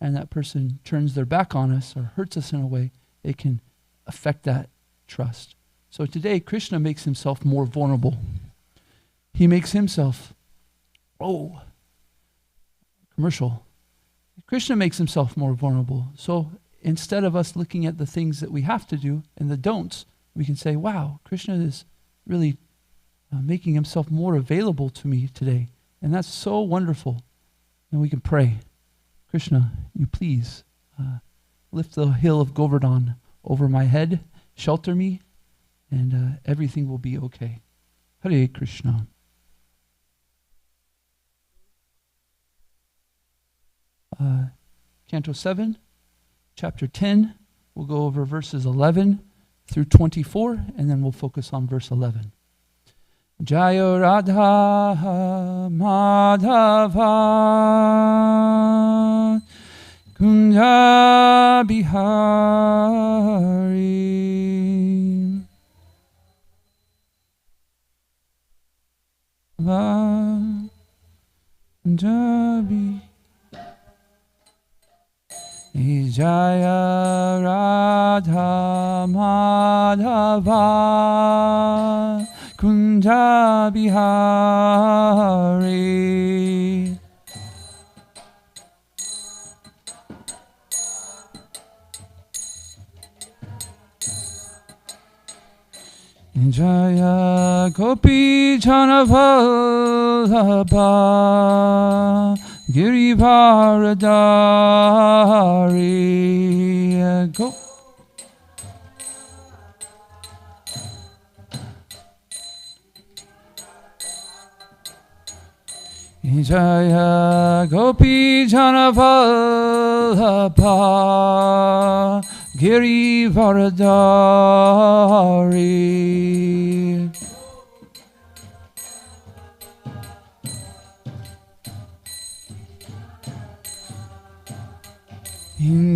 and that person turns their back on us or hurts us in a way, it can affect that trust. So today, Krishna makes himself more vulnerable. He makes himself, commercial. Krishna makes himself more vulnerable. So instead of us looking at the things that we have to do and the don'ts, we can say, wow, Krishna is really making himself more available to me today. And that's so wonderful. And we can pray, Krishna, you please lift the hill of Govardhan over my head, shelter me, and everything will be okay. Hare Krishna. Canto 7, chapter 10, we'll go over verses 11 through 24, and then we'll focus on verse 11. Jaya Radha Madhava Kunja Bihari Kunja Bihari Jaya Radha Madhava Kunja Bihari Jaya Gopi Chanavallabha Girivaradari Go Jaya Gopi Janavallabha Girivaradari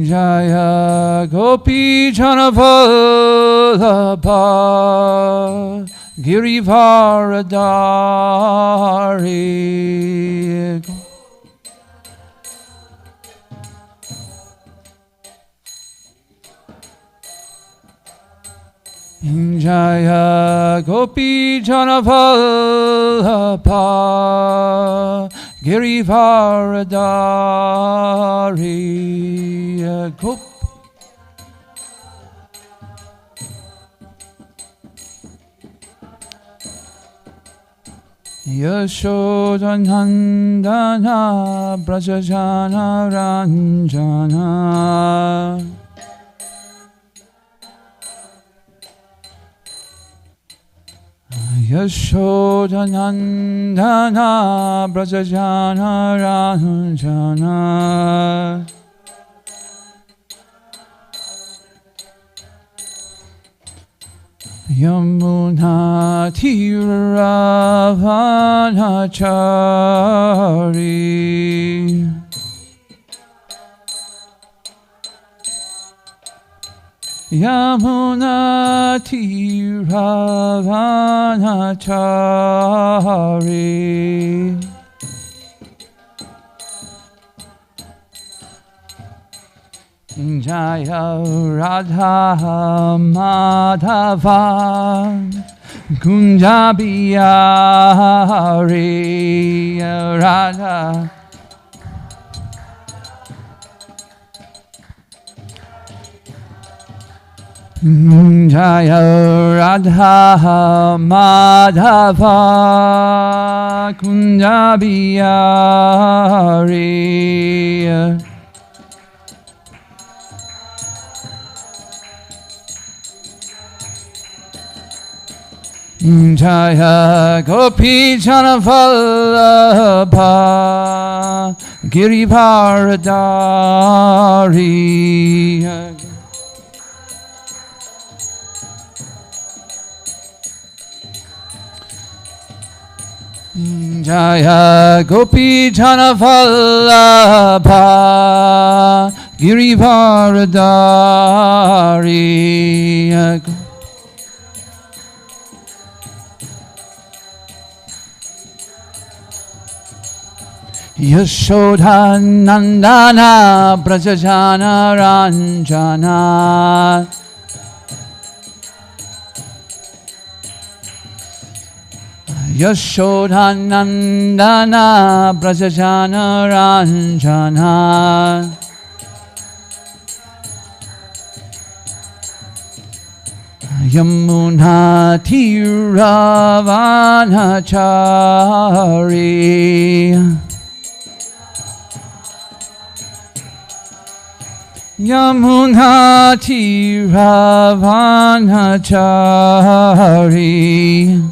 Jaya Gopi Janavallabha Girivaradari Jaya Gopi Janavallabha Girivaradari Gop Yashodanandana Brajajana Ranjana Yashodanandana Brajajana Ranjana Yamuna Tiravanachari Yamuna Tiravanachari Jaya Radha Madhava Kunja Bihari Radha Jaya Radha Madhava Kunja Bihari Jaya Gopi Janavallabha Girivaradari Jaya Gopi Janavallabha Girivaradari Yashodha Nandana Brajajana Ranjana Yashodha Nandana Brajajana Ranjana Yamuna Tiravanachari Yamuna Tiravanachari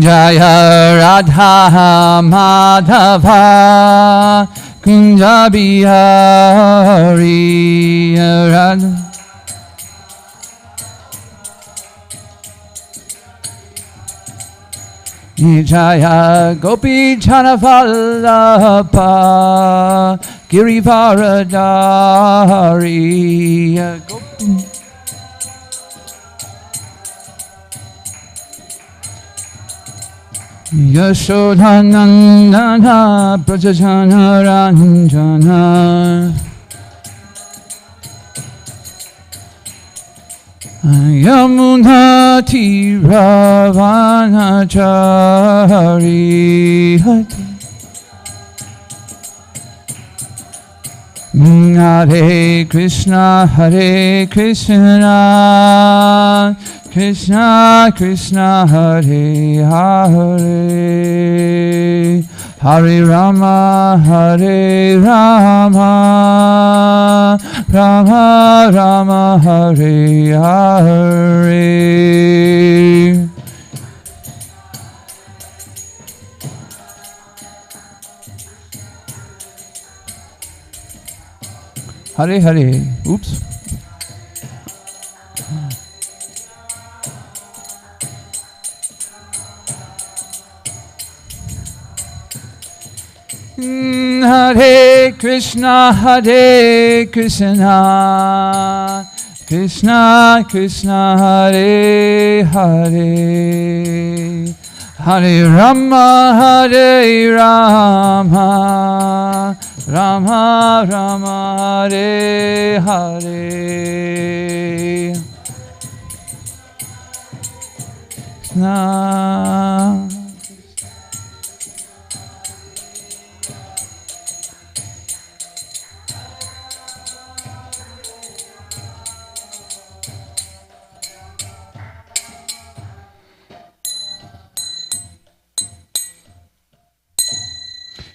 Jaya Radha Madhava Kunja Bihari Radha Jaya Gopi Chanavallabha Girivaradari Gopi Yashodha Nandana Brajajana Ranjana Yamuna Tiravanachari Hare Krishna Hare Krishna Krishna Krishna Hare Hare Hare Rama Hare Rama Rama Rama Hare Hare Hare Hare. Oops. Hare Krishna Hare Krishna Krishna Krishna Hare Hare Hare Rama Hare Rama Rama Rama Hare Hare Krishna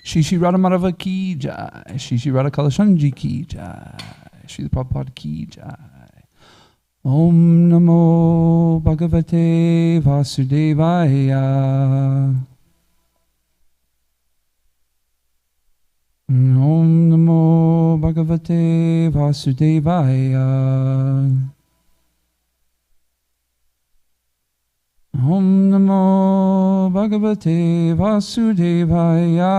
Shri Shri Radha Madhava ki jai, Shri Shri Radha Kalashanji ki jai, Shri Prabhupada ki jai. Om Namo Bhagavate Vasudevaya. Om Namo Bhagavate Vasudevaya. Om Namo Bhagavate Vasudevaya.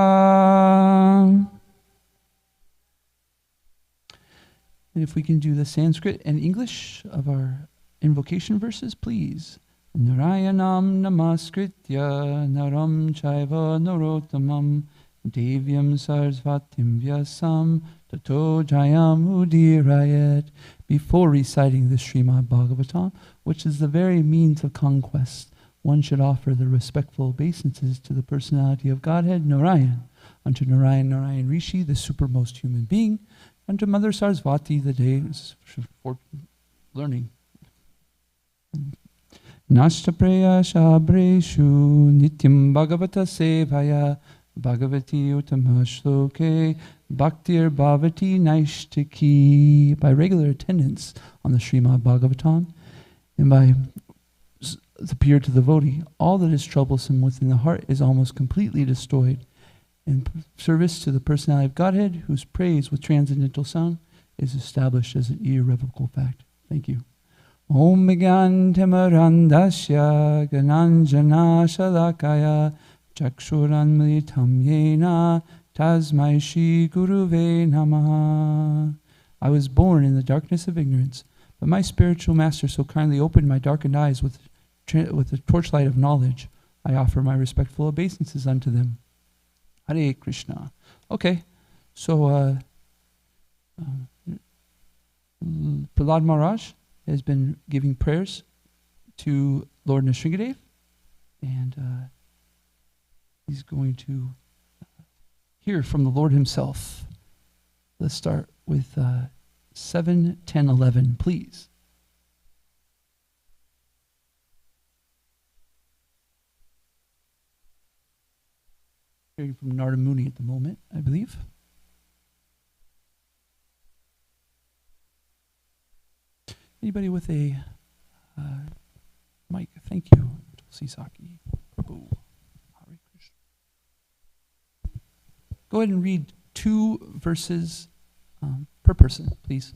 And if we can do the Sanskrit and English of our invocation verses, please. Narayanam namaskritya naram chaiva narottamam devyam sarasvatim vyasam tato jayam udirayat. Before reciting the Srimad Bhagavatam, which is the very means of conquest, one should offer the respectful obeisances to the personality of Godhead, Narayan, unto Narayan, Narayan Rishi, the supermost human being, unto Mother Sarasvati, the day for learning. Nashtapreya Shabreshu Nityam Bhagavata Sevaya Bhagavati Uttama Shloke Bhaktir Bhavati Naishtiki. By regular attendance on the Srimad Bhagavatam and by the pure devotee, all that is troublesome within the heart is almost completely destroyed. In service to the personality of Godhead, whose praise with transcendental sound is established as an irrevocable fact. Thank you. Om Megantimarandasya Gananjana Shalakaya Chakshuran Militam Yena Tasmai Shri Guruve Namaha. I was born in the darkness of ignorance, but my spiritual master so kindly opened my darkened eyes with the torchlight of knowledge. I offer my respectful obeisances unto them. Hare Krishna. Okay, so Prahlad Maharaj has been giving prayers to Lord Nrsingadev, and he's going to hear from the Lord himself. Let's start with 7, 10, 11, please. Hearing from Narada Muni at the moment, I believe. Anybody with a mic? Thank you. Sisaki. Prabhu. Hare Krishna. Go ahead and read 2 verses per person, please.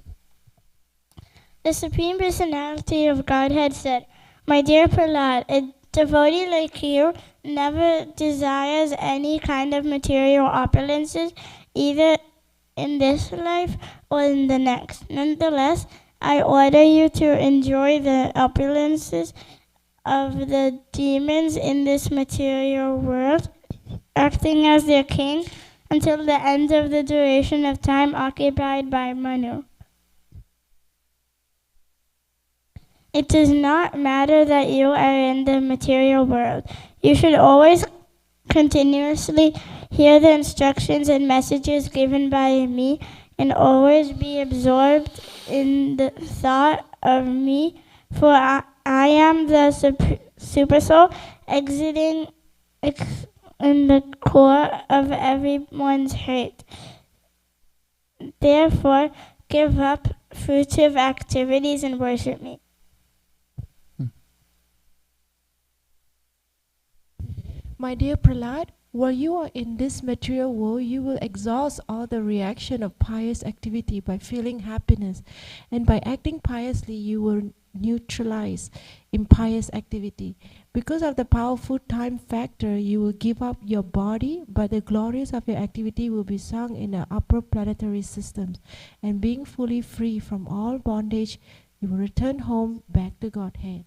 The Supreme Personality of Godhead said, "My dear Prahlad, a devotee like you never desires any kind of material opulences, either in this life or in the next. Nonetheless, I order you to enjoy the opulences of the demons in this material world, acting as their king until the end of the duration of time occupied by Manu. It does not matter that you are in the material world. You should always continuously hear the instructions and messages given by me, and always be absorbed in the thought of me, for I am the super soul exiting in the core of everyone's heart. Therefore, give up fruitive activities and worship me." My dear Prahlad, while you are in this material world, you will exhaust all the reaction of pious activity by feeling happiness, and by acting piously, you will neutralize impious activity. Because of the powerful time factor, you will give up your body, but the glories of your activity will be sung in the upper planetary systems, and being fully free from all bondage, you will return home back to Godhead.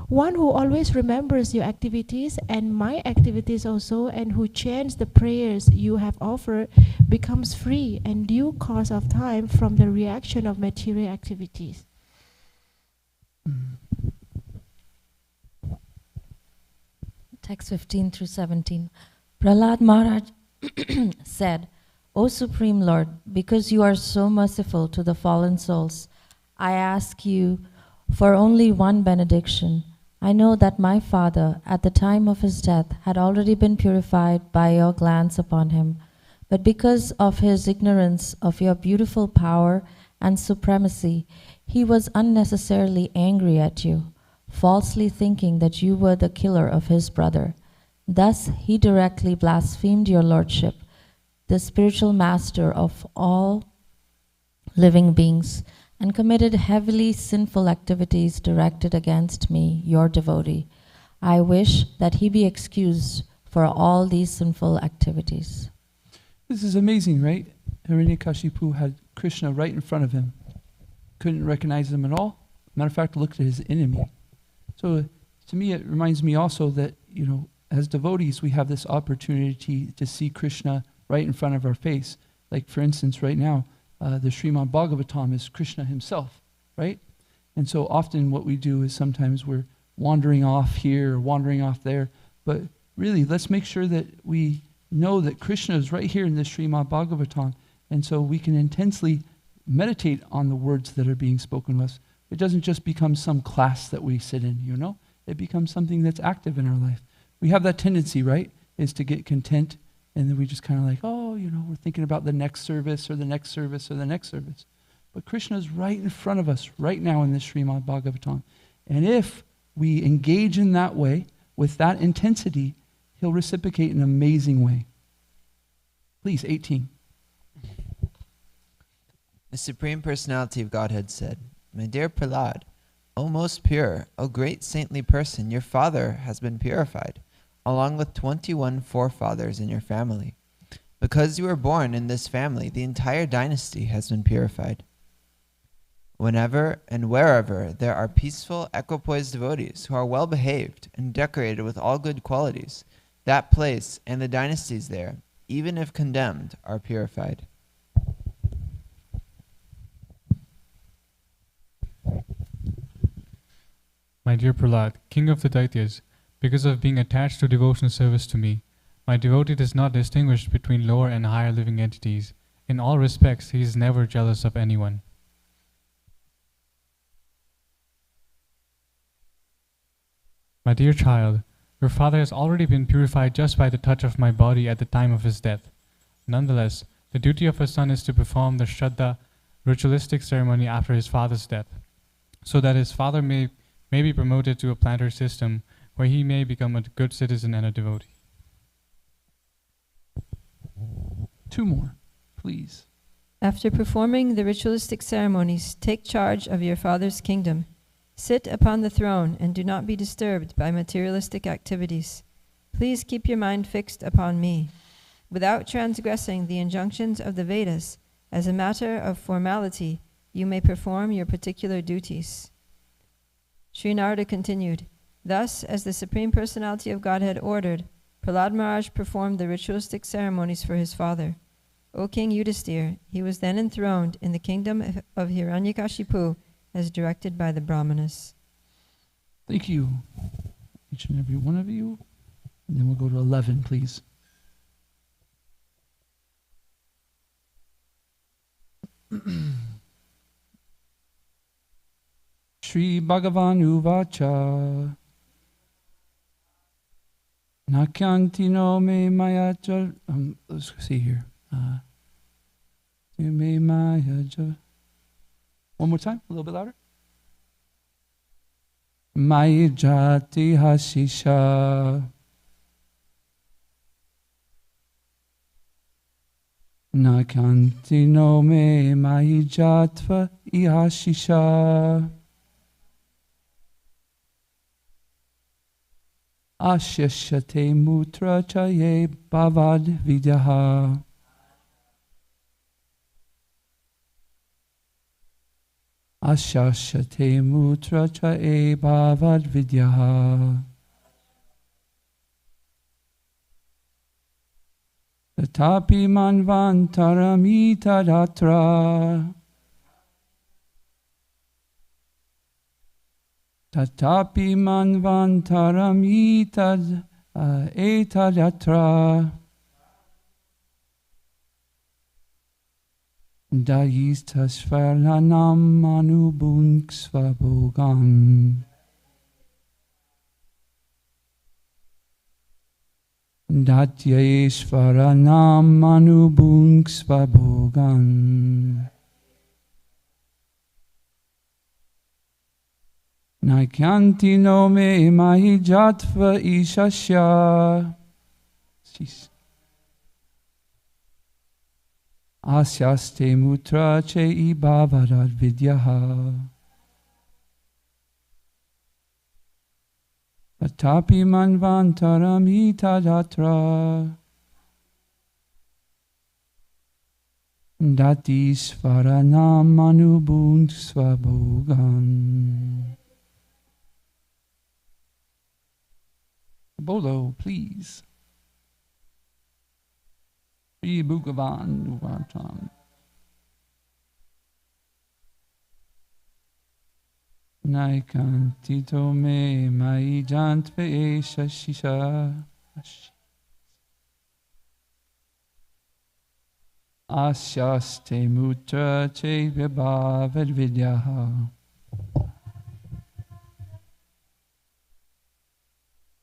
One who always remembers your activities and my activities also, and who chants the prayers you have offered, becomes free in due course of time from the reaction of material activities. Text 15 through 17. Prahlad Maharaj said, "O Supreme Lord, because you are so merciful to the fallen souls, I ask you for only one benediction. I know that my father, at the time of his death, had already been purified by your glance upon him, but because of his ignorance of your beautiful power and supremacy, he was unnecessarily angry at you, falsely thinking that you were the killer of his brother. Thus he directly blasphemed your lordship, the spiritual master of all living beings, and committed heavily sinful activities directed against me, your devotee. I wish that he be excused for all these sinful activities." This is amazing, right? Hiranyakashipu had Krishna right in front of him. Couldn't recognize him at all. Matter of fact, looked at his enemy. So to me, it reminds me also that, as devotees, we have this opportunity to see Krishna right in front of our face. Like, for instance, right now, the Srimad Bhagavatam is Krishna himself, right? And so often what we do is sometimes we're wandering off here or wandering off there, but really let's make sure that we know that Krishna is right here in the Srimad Bhagavatam, and so we can intensely meditate on the words that are being spoken to us. It doesn't just become some class that we sit in, it becomes something that's active in our life. We have that tendency, right, is to get content, and then we just kind of like, we're thinking about the next service or the next service or the next service. But Krishna is right in front of us right now in this Srimad Bhagavatam. And if we engage in that way, with that intensity, he'll reciprocate in an amazing way. Please, 18. The Supreme Personality of Godhead said, "My dear Prahlad, O most pure, O great saintly person, your father has been purified, along with 21 forefathers in your family. Because you were born in this family, the entire dynasty has been purified. Whenever and wherever there are peaceful, equipoised devotees who are well behaved and decorated with all good qualities, that place and the dynasties there, even if condemned, are purified. My dear Prahlad, king of the Daityas, because of being attached to devotional service to me, my devotee does not distinguish between lower and higher living entities. In all respects, he is never jealous of anyone. My dear child, your father has already been purified just by the touch of my body at the time of his death. Nonetheless, the duty of a son is to perform the Shraddha ritualistic ceremony after his father's death, so that his father may be promoted to a planetary system where he may become a good citizen and a devotee. 2 more, please. After performing the ritualistic ceremonies, take charge of your father's kingdom. Sit upon the throne and do not be disturbed by materialistic activities. Please keep your mind fixed upon me. Without transgressing the injunctions of the Vedas, as a matter of formality, you may perform your particular duties. Sri Narada continued, thus, as the Supreme Personality of Godhead ordered, Prahlad Maharaj performed the ritualistic ceremonies for his father. O King Yudhisthira, he was then enthroned in the kingdom of Hiranyakashipu as directed by the Brahmanas. Thank you, each and every one of you. And then we'll go to 11, please. Shri Bhagavan Uvacha Nakyanti no me mayaja. Let's see here. Me mayaja. One more time, a little bit louder. Mai jati hasisha Nakyanti no me mai jatva ihashisha Ashyashate mutra chaye bhavad vidyaha Ashyashate mutra chaye bhavad vidyaha Tatapi manvantaramita datra Tatapi manvantaramita etadatra Dayistasvarlanam anubunksvabogan Datyeshvaranam anubunksvabogan Naikyanti no me mahi jatva ishasya Asyaste mutra che bhavarad vidyaha Tatapi manvantaramita datra Datisvaranam anubunksvabogan. Bolo, please. Shri Bhagavan Uvatam. Naikantito me mai jantve esha shisha. Asyaste mutra che vibhavad vidyaha.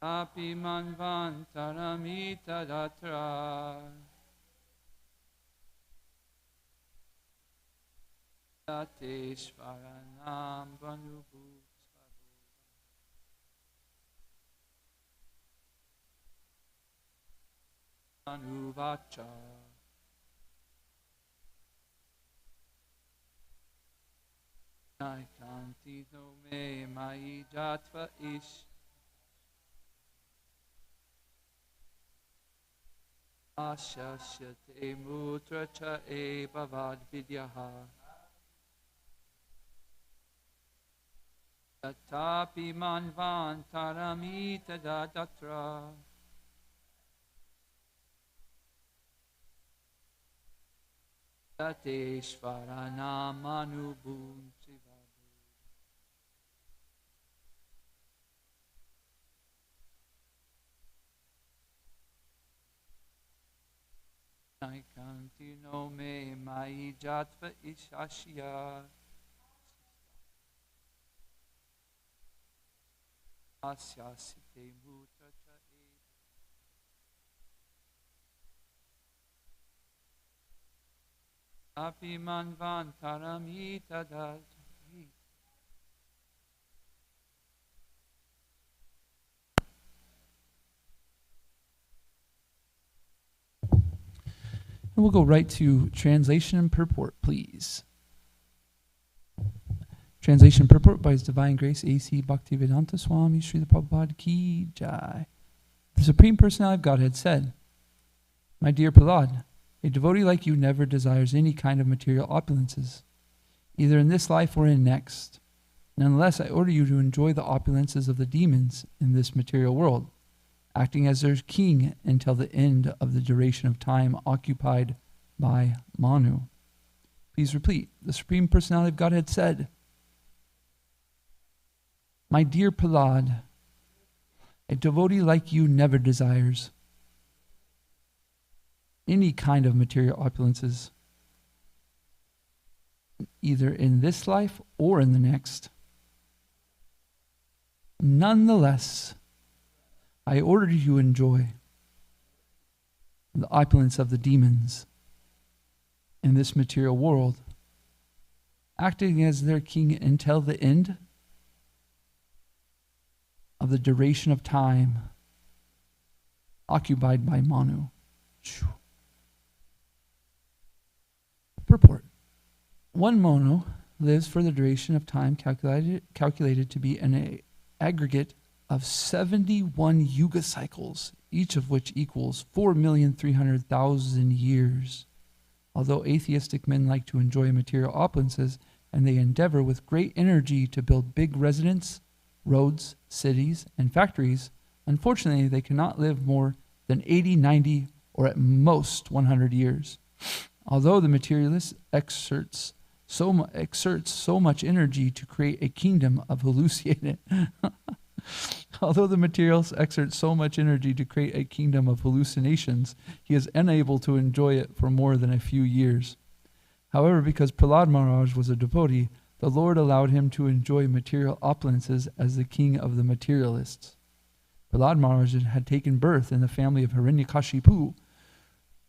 Api manvantaramita datra. Dateshvaranam vanubu Anuvacha. Naikanti no me mai jatva ish. Asyasyate mutra cha e bhavad vidyaha. Tatapi manvantaramita dadatra. Tateshvaranamanu. Naikanti no me mai jatva ishashya. Asyasite mutracha api manvantaramita dadri. And we'll go right to translation and purport, please. Translation and purport by His Divine Grace A.C. Bhaktivedanta Swami Srila Prabhupada Ki Jai. The Supreme Personality of Godhead said, My dear Prahlad, a devotee like you never desires any kind of material opulences, either in this life or in next. Nonetheless, I order you to enjoy the opulences of the demons in this material world, acting as their king until the end of the duration of time occupied by Manu. Please repeat. The Supreme Personality of Godhead said, My dear Prahlad, a devotee like you never desires any kind of material opulences, either in this life or in the next. Nonetheless, I order you to enjoy the opulence of the demons in this material world, acting as their king until the end of the duration of time occupied by Manu. Purport. One Manu lives for the duration of time calculated to be an aggregate of 71 yuga cycles, each of which equals 4,300,000 years. Although atheistic men like to enjoy material opulences, and they endeavor with great energy to build big residences, roads, cities, and factories, unfortunately they cannot live more than 80, 90, or at most 100 years. Although the materialist exerts so much energy to create a kingdom of hallucinations, he is unable to enjoy it for more than a few years. However, because Prahlad Maharaj was a devotee, the Lord allowed him to enjoy material opulences as the king of the materialists. Prahlad Maharaj had taken birth in the family of Hiranyakashipu,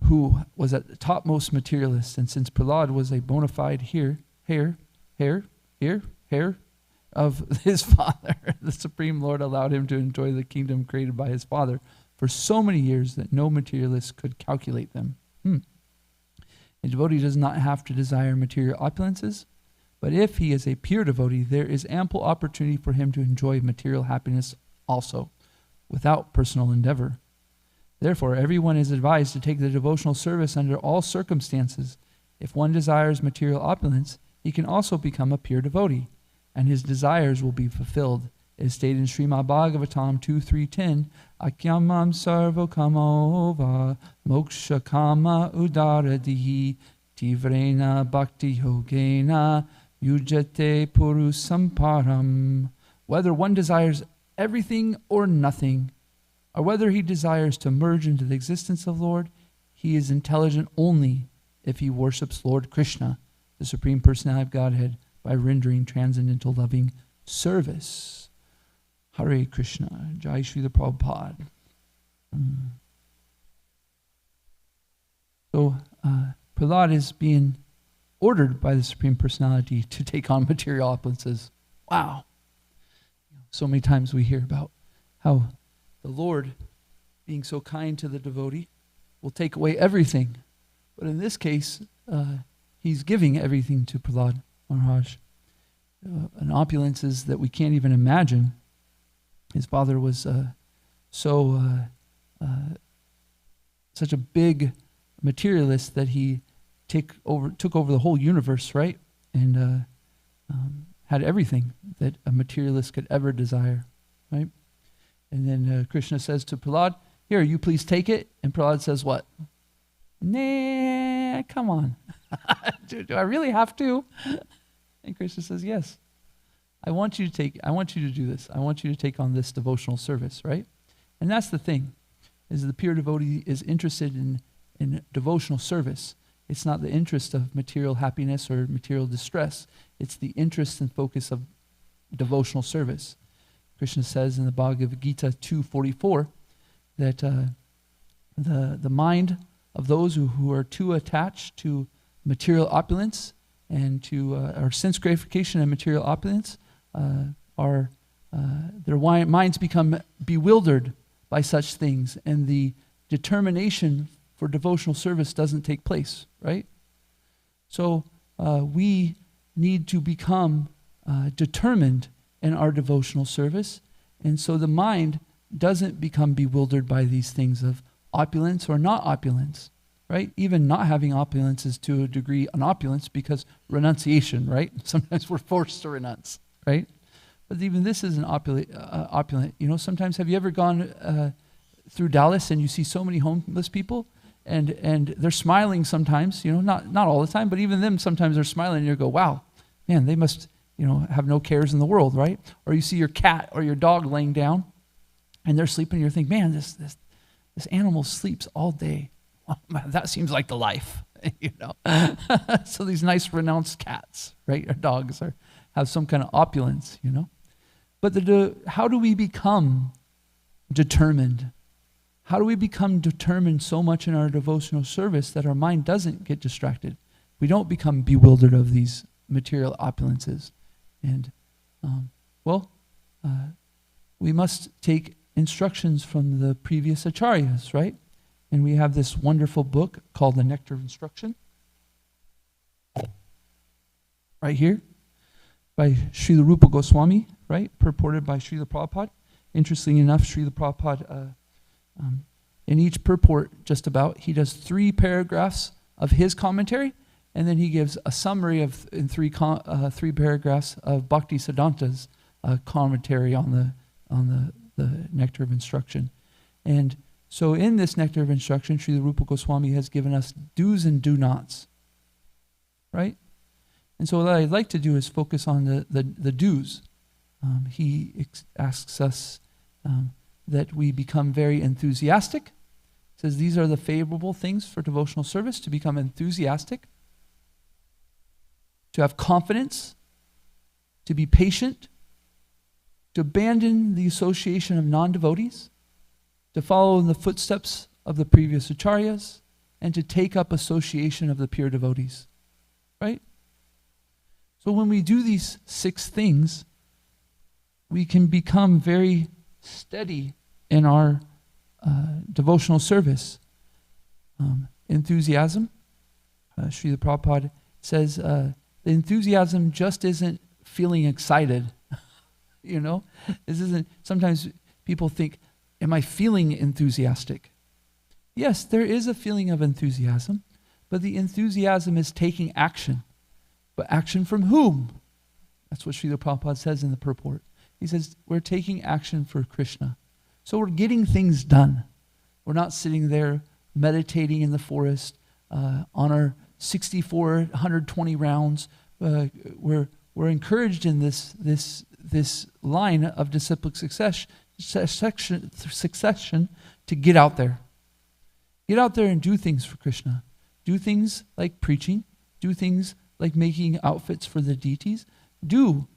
who was at the topmost materialist, and since Prahlad was a bona fide heir of his father, the Supreme Lord allowed him to enjoy the kingdom created by his father for so many years that no materialist could calculate them. A devotee does not have to desire material opulences, but if he is a pure devotee, there is ample opportunity for him to enjoy material happiness also, without personal endeavor. Therefore, everyone is advised to take the devotional service under all circumstances. If one desires material opulence, he can also become a pure devotee, and his desires will be fulfilled. It is stated in Srimad Bhagavatam 2.3.10, Akyamam sarva kamova moksha kama udaradihi tivrena bhakti yogena yujate purusam param. Whether one desires everything or nothing, or whether he desires to merge into the existence of Lord, he is intelligent only if he worships Lord Krishna, the Supreme Personality of Godhead, by rendering transcendental loving service. Hare Krishna, Jai Srila Prabhupada. So, Prahlad is being ordered by the Supreme Personality to take on material opulences. Wow. So many times we hear about how the Lord, being so kind to the devotee, will take away everything. But in this case, he's giving everything to Prahlad Maharaj. An opulences that we can't even imagine. His father was such a big materialist that he took over the whole universe, right? And had everything that a materialist could ever desire, right? And then Krishna says to Prahlad, here, you please take it. And Prahlad says what? Nah, come on. do I really have to? And Krishna says, yes. I want you to do this. I want you to take on this devotional service, right? And that's the thing, is the pure devotee is interested in devotional service. It's not the interest of material happiness or material distress. It's the interest and focus of devotional service. Krishna says in the Bhagavad Gita 2:44 that the mind of those who are too attached to material opulence and to or sense gratification and material opulence their minds become bewildered by such things, and the determination for devotional service doesn't take place, right? So we need to become determined in our devotional service, and so the mind doesn't become bewildered by these things of opulence or not opulence, right? Even not having opulence is to a degree an opulence because renunciation, right? Sometimes we're forced to renounce, right? But even this is an opulent. You know, sometimes have you ever gone through Dallas and you see so many homeless people and they're smiling sometimes, you know, not all the time, but even them sometimes they're smiling and you go, wow, man, they must, you know, have no cares in the world, right? Or you see your cat or your dog laying down and they're sleeping and you think, man, this animal sleeps all day. Well, man, that seems like the life, you know. So these nice renounced cats, right, or dogs have some kind of opulence, you know. But how do we become determined? How do we become determined so much in our devotional service that our mind doesn't get distracted? We don't become bewildered of these material opulences. And, we must take instructions from the previous acharyas, right? And we have this wonderful book called The Nectar of Instruction, right here, by Srila Rupa Goswami, right? Purported by Srila Prabhupada. Interestingly enough, Srila Prabhupada, in each purport, just about, he does 3 paragraphs of his commentary, and then he gives a summary in 3 paragraphs of Bhakti Siddhanta's commentary on the Nectar of Instruction. And so in this Nectar of Instruction, Srila Rupa Goswami has given us do's and do nots, right? And so what I'd like to do is focus on the do's. He asks us that we become very enthusiastic. Says these are the favorable things for devotional service: to become enthusiastic, to have confidence, to be patient, to abandon the association of non-devotees, to follow in the footsteps of the previous acharyas, and to take up association of the pure devotees, right? So when we do these 6 things, we can become very steady in our devotional service. Enthusiasm, Srila Prabhupada says, the enthusiasm just isn't feeling excited. You know, this isn't. Sometimes people think, am I feeling enthusiastic? Yes, there is a feeling of enthusiasm, but the enthusiasm is taking action. But action from whom? That's what Srila Prabhupada says in the purport. He says, we're taking action for Krishna. So we're getting things done. We're not sitting there meditating in the forest on our 120 rounds. We're encouraged in this line of disciplic succession to get out there. Get out there and do things for Krishna. Do things like preaching. Do things like making outfits for the deities. Do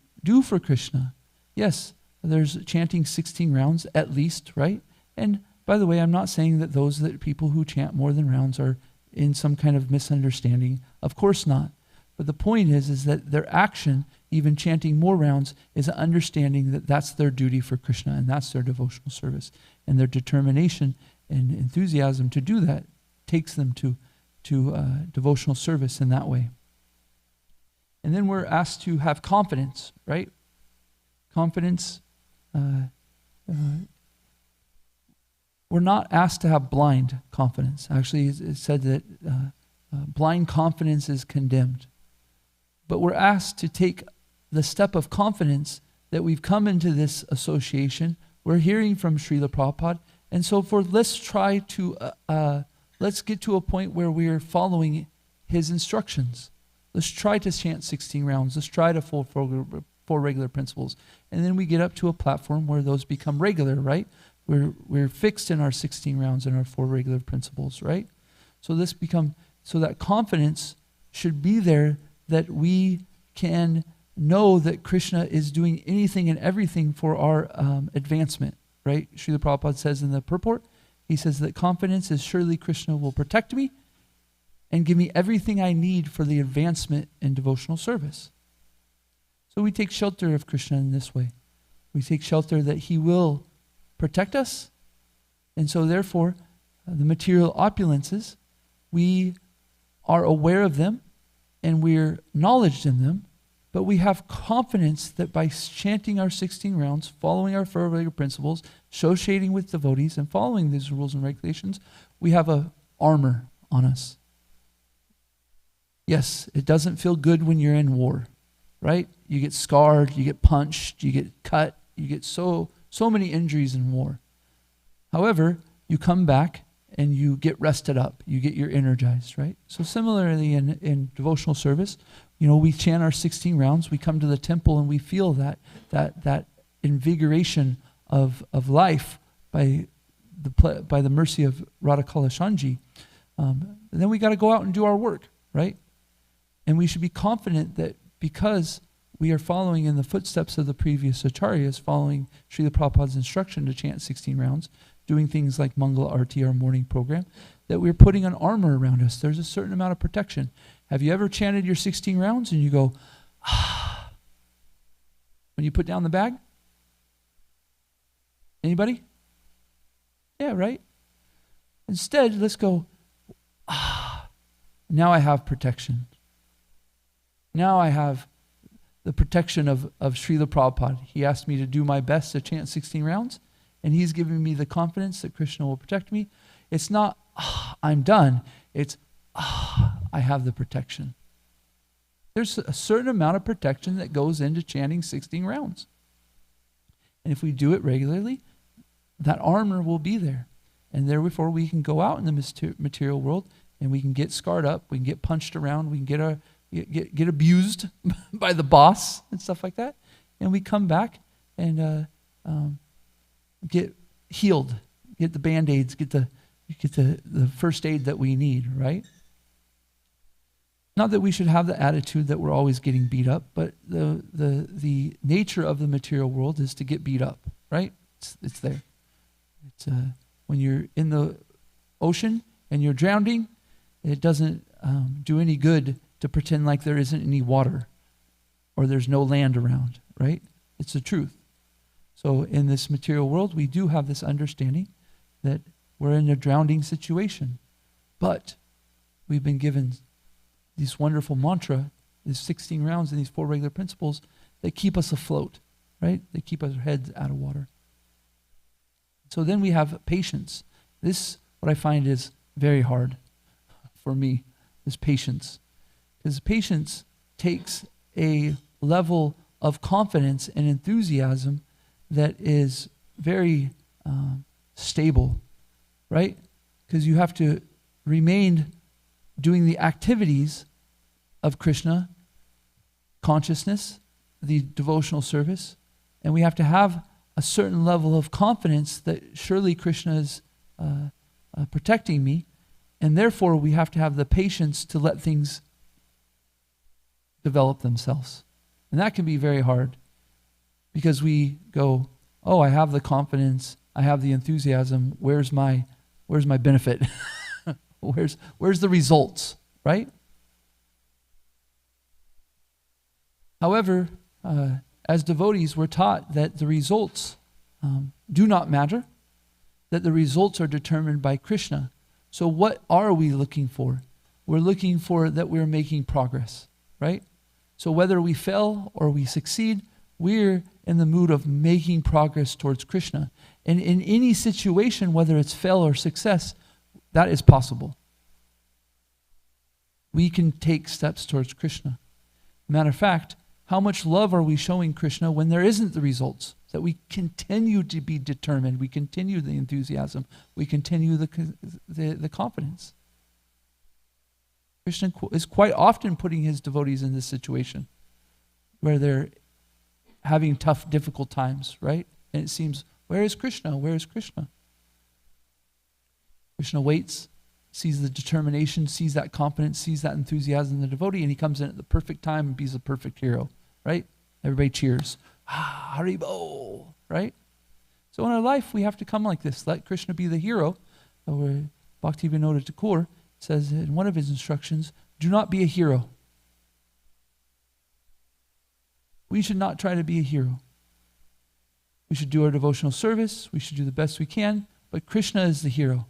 for Krishna. Yes, there's chanting 16 rounds at least, right? And by the way, I'm not saying that people who chant more than rounds are in some kind of misunderstanding. Of course not. But the point is that their action, even chanting more rounds, is an understanding that that's their duty for Krishna and that's their devotional service. And their determination and enthusiasm to do that takes them to devotional service in that way. And then we're asked to have confidence, right? Confidence. We're not asked to have blind confidence. Actually, it's said that blind confidence is condemned. But we're asked to take the step of confidence that we've come into this association. We're hearing from Srila Prabhupada. And so let's try to, let's get to a point where we're following his instructions. Let's try to chant 16 rounds. Let's try to fulfill 4 regular principles. And then we get up to a platform where those become regular, right? We're fixed in our 16 rounds and our 4 regular principles, right? So that confidence should be there, that we can know that Krishna is doing anything and everything for our advancement, right? Srila Prabhupada says in the purport, he says that confidence is surely Krishna will protect me and give me everything I need for the advancement in devotional service. So we take shelter of Krishna in this way. We take shelter that he will protect us. And so therefore, the material opulences, we are aware of them and we're knowledge in them, but we have confidence that by chanting our 16 rounds, following our 4 regular principles, associating with devotees, and following these rules and regulations, we have a armor on us. Yes, it doesn't feel good when you're in war, right? You get scarred, you get punched, you get cut, you get so many injuries in war. However, you come back and you get rested up, you get energized, right? So similarly in devotional service, we chant our 16 rounds, we come to the temple and we feel that invigoration of life by the mercy of Radha Kalashanji. And then we got to go out and do our work, right? And we should be confident that because we are following in the footsteps of the previous acharyas, following Srila Prabhupada's instruction to chant 16 rounds, doing things like Mangala Arti, our morning program, that we're putting an armor around us. There's a certain amount of protection. Have you ever chanted your 16 rounds and you go, ah, when you put down the bag? Anybody? Yeah, right? Instead, let's go, ah, now I have protection. Now I have the protection of Srila Prabhupada. He asked me to do my best to chant 16 rounds, and he's giving me the confidence that Krishna will protect me. It's not, I'm done. It's, I have the protection. There's a certain amount of protection that goes into chanting 16 rounds. And if we do it regularly, that armor will be there. And therefore we can go out in the material world and we can get scarred up, we can get punched around, we can get abused by the boss and stuff like that. And we come back and get healed, get the Band-Aids, get the first aid that we need, right? Not that we should have the attitude that we're always getting beat up, but the nature of the material world is to get beat up, right? It's there. It's when you're in the ocean and you're drowning, it doesn't do any good to pretend like there isn't any water or there's no land around, right? It's the truth. So in this material world, we do have this understanding that we're in a drowning situation, but we've been given these wonderful mantra, these 16 rounds and these 4 regular principles that keep us afloat, right? They keep our heads out of water. So then we have patience. This, what I find is very hard for me, is patience. Because patience takes a level of confidence and enthusiasm that is very stable, right? Because you have to remain doing the activities of Krishna consciousness, the devotional service, and we have to have a certain level of confidence that surely Krishna is protecting me, and therefore we have to have the patience to let things develop themselves. And that can be very hard because we go, oh, I have the confidence, I have the enthusiasm, where's my benefit? Where's the results, right? However, as devotees, we're taught that the results do not matter, that the results are determined by Krishna. So what are we looking for? We're looking for that we're making progress, right? So whether we fail or we succeed, we're in the mood of making progress towards Krishna. And in any situation, whether it's fail or success, that is possible. We can take steps towards Krishna. Matter of fact, How much love are we showing Krishna when there isn't the results? That we continue to be determined, we continue the enthusiasm, we continue the confidence. Krishna is quite often putting his devotees in this situation where they're having tough, difficult times, right? And it seems, where is Krishna? Where is Krishna? Krishna waits, sees the determination, sees that confidence, sees that enthusiasm in the devotee, and he comes in at the perfect time and he's the perfect hero, right? Everybody cheers. Ah, Haribo, right? So in our life, we have to come like this. Let Krishna be the hero. Where Bhaktivinoda Thakur says in one of his instructions, do not be a hero. We should not try to be a hero. We should do our devotional service. We should do the best we can. But Krishna is the hero.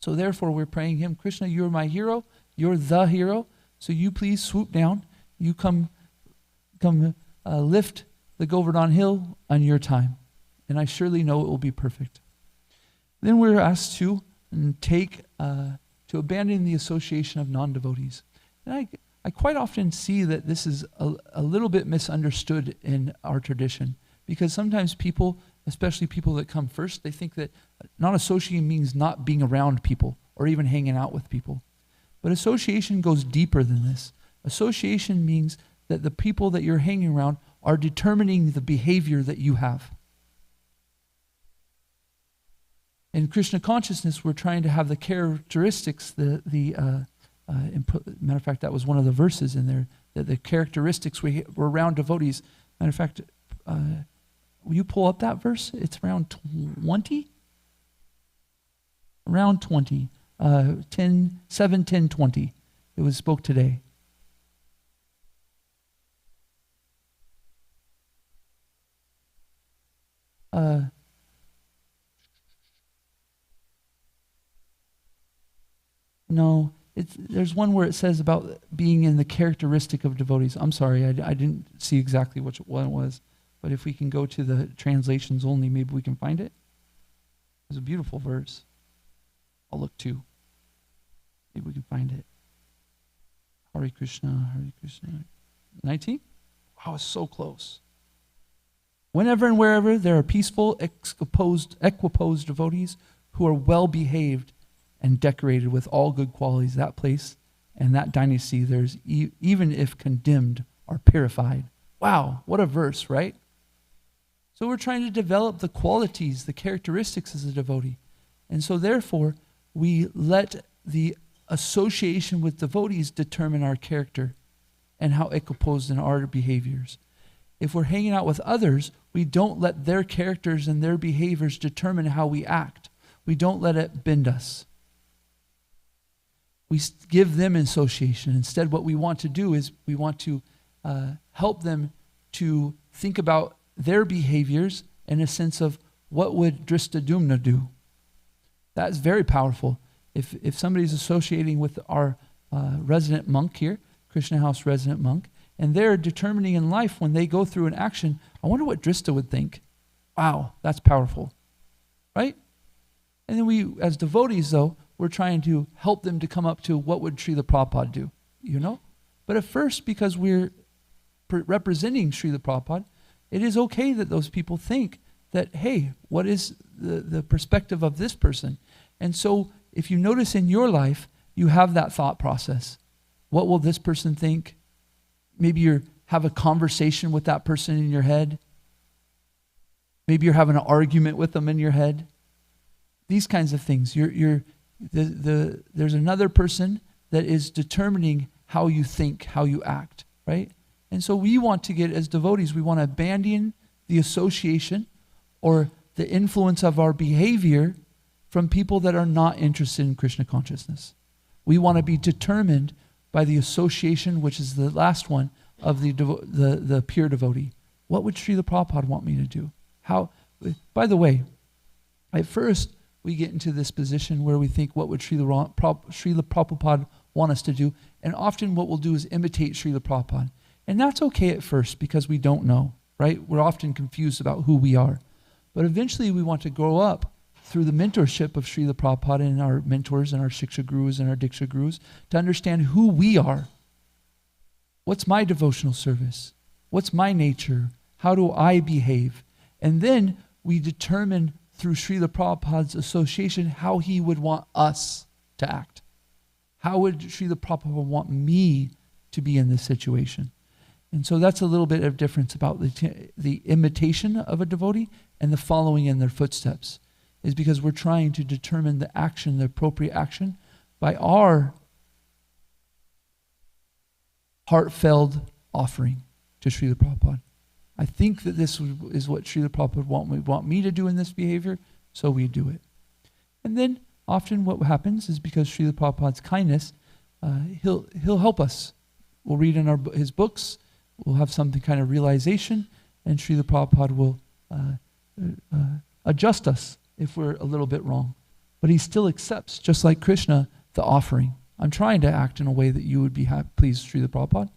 So therefore, we're praying him, Krishna, you're my hero. You're the hero. So you please swoop down. You come lift the Govardhan Hill on your time. And I surely know it will be perfect. Then we're asked to abandon the association of non-devotees. And I quite often see that this is a little bit misunderstood in our tradition, because sometimes people, especially people that come first, they think that not associating means not being around people or even hanging out with people. But association goes deeper than this. Association means that the people that you're hanging around are determining the behavior that you have. In Krishna consciousness, we're trying to have the characteristics, matter of fact, that was one of the verses in there, that the characteristics were around devotees. Matter of fact, will you pull up that verse? It's around 20? Around 20. 7:10:20. It was spoke today. No, there's one where it says about being in the characteristic of devotees. I'm sorry, I didn't see exactly which one it was. But if we can go to the translations only, maybe we can find it. It's a beautiful verse. I'll look too. Maybe we can find it. Hare Krishna, Hare Krishna. 19? Wow, it's so close. Whenever and wherever there are peaceful, equiposed devotees who are well behaved and decorated with all good qualities, that place and that dynasty, there's even if condemned, are purified. Wow, what a verse, right? So we're trying to develop the qualities, the characteristics as a devotee. And so therefore, we let the association with devotees determine our character and how equiposed in our behaviors. If we're hanging out with others, we don't let their characters and their behaviors determine how we act. We don't let it bend us. We give them association. Instead, what we want to do is we want to help them to think about their behaviors in a sense of what would Dristadumna do. That's very powerful. If somebody's associating with our resident monk here, Krishna House resident monk, and they're determining in life when they go through an action, I wonder what Drista would think. Wow, that's powerful, right? And then we, as devotees though, we're trying to help them to come up to what would Srila Prabhupada do, you know? But at first, because we're representing Srila Prabhupada, it is okay that those people think that, hey, what is the perspective of this person? And so if you notice in your life, you have that thought process. What will this person think? Maybe you have a conversation with that person in your head. Maybe you're having an argument with them in your head. These kinds of things. There's another person that is determining how you think, how you act, right? And so we want to get, as devotees, we want to abandon the association or the influence of our behavior from people that are not interested in Krishna consciousness. We want to be determined by the association, which is the last one, of the pure devotee. What would Srila Prabhupada want me to do? How? By the way, at first we get into this position where we think, what would Srila Prabhupada want us to do? And often what we'll do is imitate Srila Prabhupada. And that's okay at first because we don't know, right? We're often confused about who we are. But eventually we want to grow up through the mentorship of Srila Prabhupada and our mentors and our Shiksha Gurus and our Diksha Gurus to understand who we are. what's my devotional service? What's my nature? How do I behave? And then we determine through Srila Prabhupada's association how he would want us to act. How would Srila Prabhupada want me to be in this situation? And so that's a little bit of difference about the imitation of a devotee and the following in their footsteps, is because we're trying to determine the action, the appropriate action, by our heartfelt offering to Srila Prabhupada. I think that this is what Srila Prabhupada would want me to do in this behavior, so we do it. And then often what happens is because Srila Prabhupada's kindness, he'll help us. We'll read in his books, we'll have something kind of realization, and Srila Prabhupada will adjust us if we're a little bit wrong. But he still accepts, just like Krishna, the offering. I'm trying to act in a way that you would be pleased, Srila Prabhupada.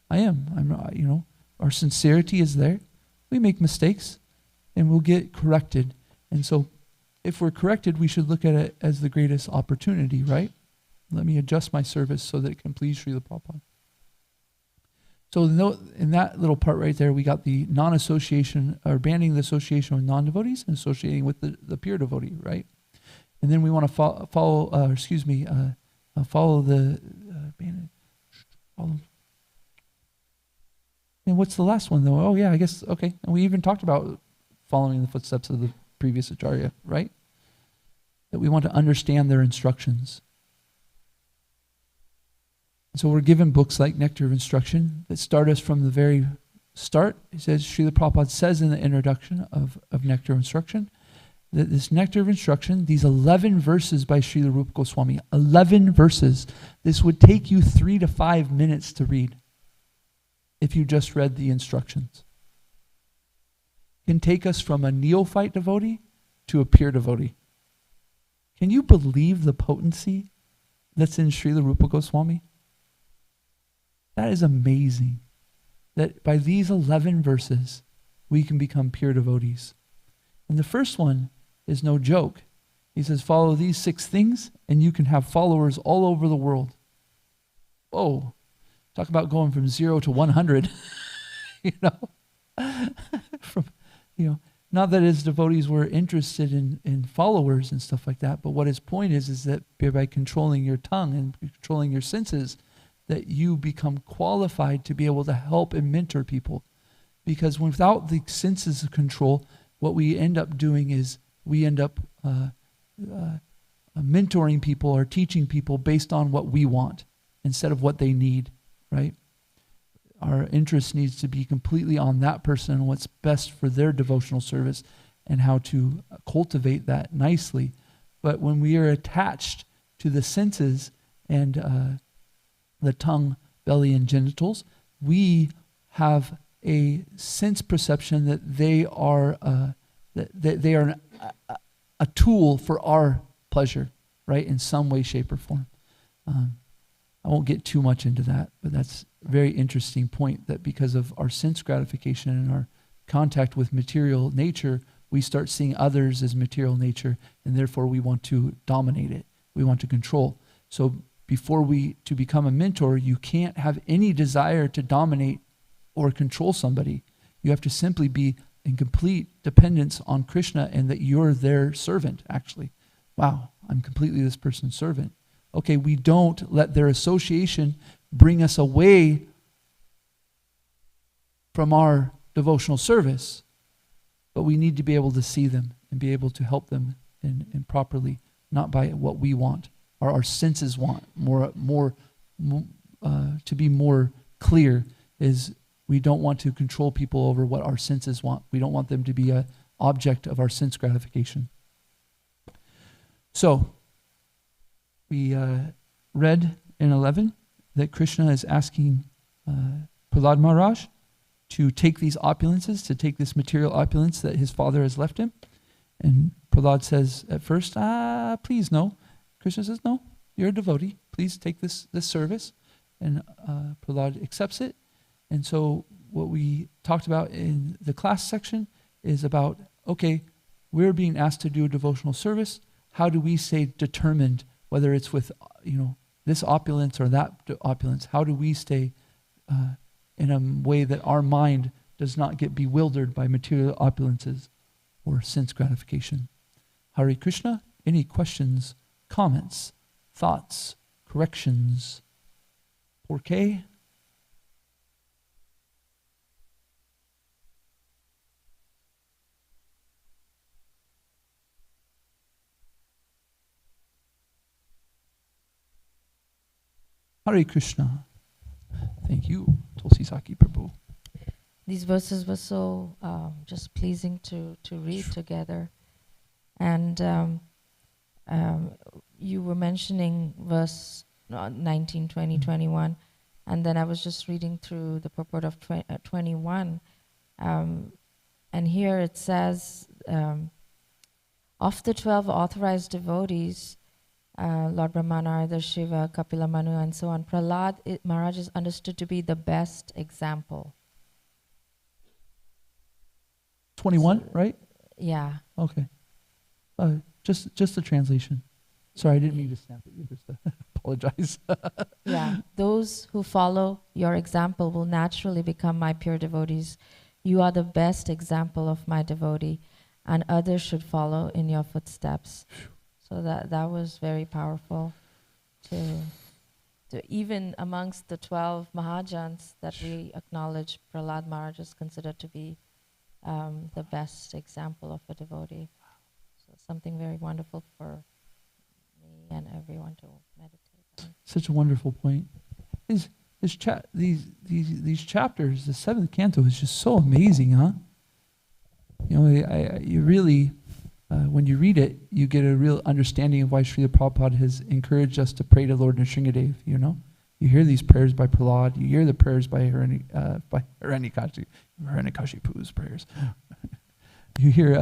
I am. I'm not, our sincerity is there. We make mistakes, and we'll get corrected. And so if we're corrected, we should look at it as the greatest opportunity, right? Let me adjust my service so that it can please Srila Prabhupada. So in that little part right there, we got the non-association, or banning the association with non-devotees and associating with the pure devotee, right? And then we want to follow the and what's the last one though? Oh yeah, I guess, okay. And we even talked about following the footsteps of the previous Acharya, right? That we want to understand their instructions. So we're given books like Nectar of Instruction that start us from the very start. It says, Srila Prabhupada says in the introduction of Nectar of Instruction, that this Nectar of Instruction, these 11 verses by Srila Rupa Goswami, 11 verses, this would take you 3 to 5 minutes to read if you just read the instructions. It can take us from a neophyte devotee to a pure devotee. Can you believe the potency that's in Srila Rupa Goswami? That is amazing, that by these 11 verses, we can become pure devotees. And the first one is no joke. He says, follow these 6 things, and you can have followers all over the world. Whoa. Talk about going from 0 to 100. Not that his devotees were interested in followers and stuff like that, but what his point is that by controlling your tongue and controlling your senses, that you become qualified to be able to help and mentor people. Because without the senses of control, what we end up doing is we end up mentoring people or teaching people based on what we want instead of what they need, right? Our interest needs to be completely on that person and what's best for their devotional service and how to cultivate that nicely. But when we are attached to the senses and the tongue, belly, and genitals, we have a sense perception that they are a tool for our pleasure, right? In some way, shape, or form. I won't get too much into that, but that's a very interesting point, that because of our sense gratification and our contact with material nature, we start seeing others as material nature, and therefore we want to dominate it. We want to control. So to become a mentor, you can't have any desire to dominate or control somebody. You have to simply be in complete dependence on Krishna and that you're their servant, actually. Wow, I'm completely this person's servant. Okay, we don't let their association bring us away from our devotional service, but we need to be able to see them and be able to help them in properly, not by what we want. Our senses want to be more clear, is we don't want to control people over what our senses want. We don't want them to be an object of our sense gratification. So we read in 11 that Krishna is asking Prahlad Maharaj to take these opulences, to take this material opulence that his father has left him. And Prahlad says at first, please no. Krishna says, no, you're a devotee. Please take this service. And Prahlad accepts it. And so what we talked about in the class section is about, okay, we're being asked to do a devotional service. How do we stay determined, whether it's with this opulence or that opulence? How do we stay in a way that our mind does not get bewildered by material opulences or sense gratification. Hare Krishna, any questions, comments, thoughts, corrections? ¿Por qué? Hare Krishna. Thank you, Tulsi Saki Prabhu. These verses were so just pleasing to read together. And you were mentioning verse 19, 20, 21. And then I was just reading through the purport of 21. And here it says, of the 12 authorized devotees, Lord Brahmanarada, Shiva, Kapila Manu, and so on, Prahlad Maharaj is understood to be the best example. 21, So, right? Yeah. Okay. Just the translation. Sorry, I didn't mean to snap at you. Just apologize. Yeah. Those who follow your example will naturally become my pure devotees. You are the best example of my devotee, and others should follow in your footsteps. So that was very powerful to even amongst the 12 Mahajans that we acknowledge, Prahlad Maharaj is considered to be the best example of a devotee. So something very wonderful for me and everyone to meditate on. Such a wonderful point. These chapters, the 7th canto is just so amazing, huh? You know, you really, when you read it, you get a real understanding of why Srila Prabhupada has encouraged us to pray to Lord Nrsingadev, you know? You hear these prayers by Prahlad, you hear the prayers by Hiranyakashipu's prayers. You hear